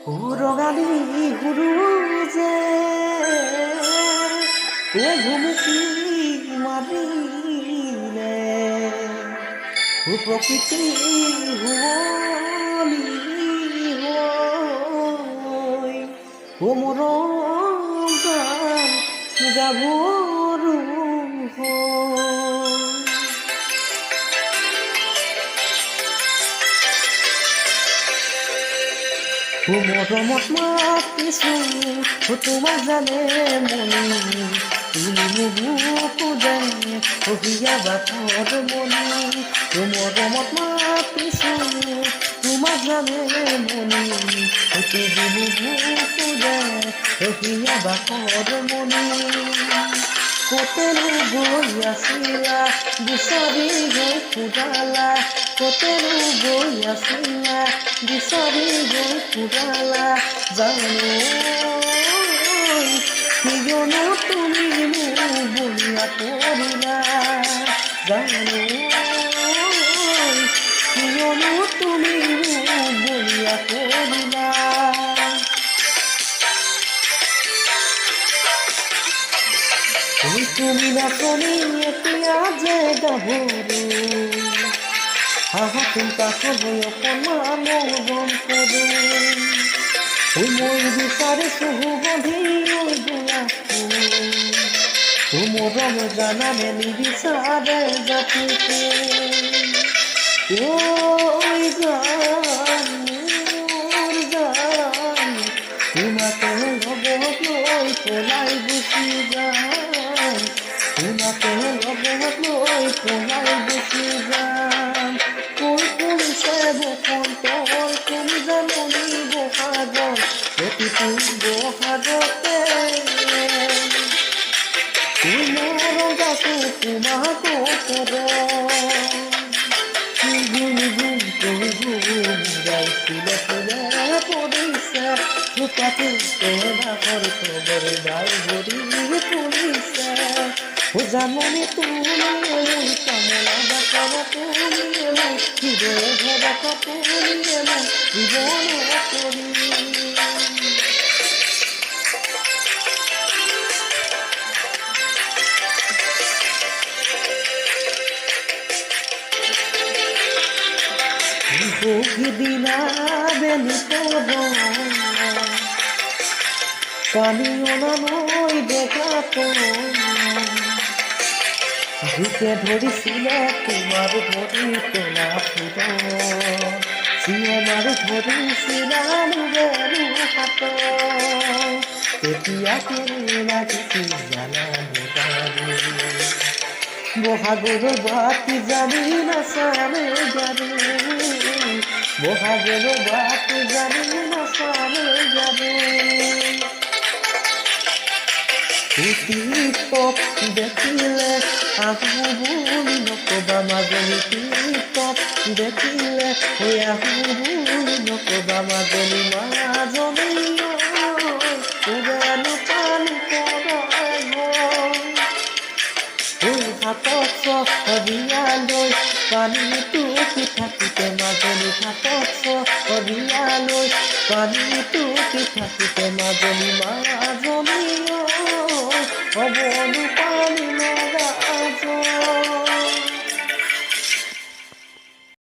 উৰগালি গুৰুজে ঘুমুকি মাৰিলে প্ৰকৃতি শুৱলি হৈ মৰম গাভৰু মৰমত মাতিছো তোমাক জানে মনি তুমি নুবুকুদে অহিয়া বাটৰ মনি মৰমত মাতিছো তোমাক জানে মনি তুমি নুবুকুদে অহিয়া বাটৰ মনি কতেনো গৈ আছিলা বিচাৰি গৈ ফুৰালা কতেনো গৈ আছিলা বিচাৰি গৈ ফুৰালা জানো কিয়নো তুমি মোৰ বলিয়া কৰিলা জানো কিয়নো তুমি মোৰ বলিয়া কৰিলা তুমি নাচনি এতিয়া যে গাভৰু হাহাতুন কাষলৈ অকণমান মৰম কৰো মই বিচাৰিছো সুগন্ধি গোলাপো মৰম জানানে নিবিচাৰে জাতিটো ঐ জান মোৰ জান তোমাকে লগত লৈ পলাই গুচি যাম তোমাকে লগত লৈ পলাই গুচি যাম কৈ কৰিছে বসন্তৰ কোন জাননী বহাগৰ প্ৰতিটো বহাগতে তোমাৰ ৰজাটো তোমাকো কৰে গুণ গুণ কৈ গাইছিলে ফুলে পৰিছে লুকাটো তোমাকৰ খবৰ গাই ভৰি পৰিছে জাননী তুমি কামলা বাটৰ তুমি হৃদয় ভেদক তুমি জীৱন কৰি দিনা বেলি পানী অনালৈ দেখা ঢুকে ধৰিছিলে তোমাৰ ভৰি তোলা ফুল চিঞমাৰ ধৰিছিলা মোৰো হাত তেতিয়া কেনে লাগিছিল জানা বহাগৰ বাতি জানি নাচানে গাৰু বহাগৰ বাতি জানি নাচানে গাৰু টিপটপ দেখিলে আহো বুলি নকবা মাজনী টিপটপ দেখিলে আহো বুলি নকবা মাজনী মাজনী জানো পানী হাতত হৰিয়ালৈ পানীটো কি থাকোতে মাজনী হাতত হৰিয়ালৈ পানীটো কি থাকোতে মাজনী মাজনী হ'ব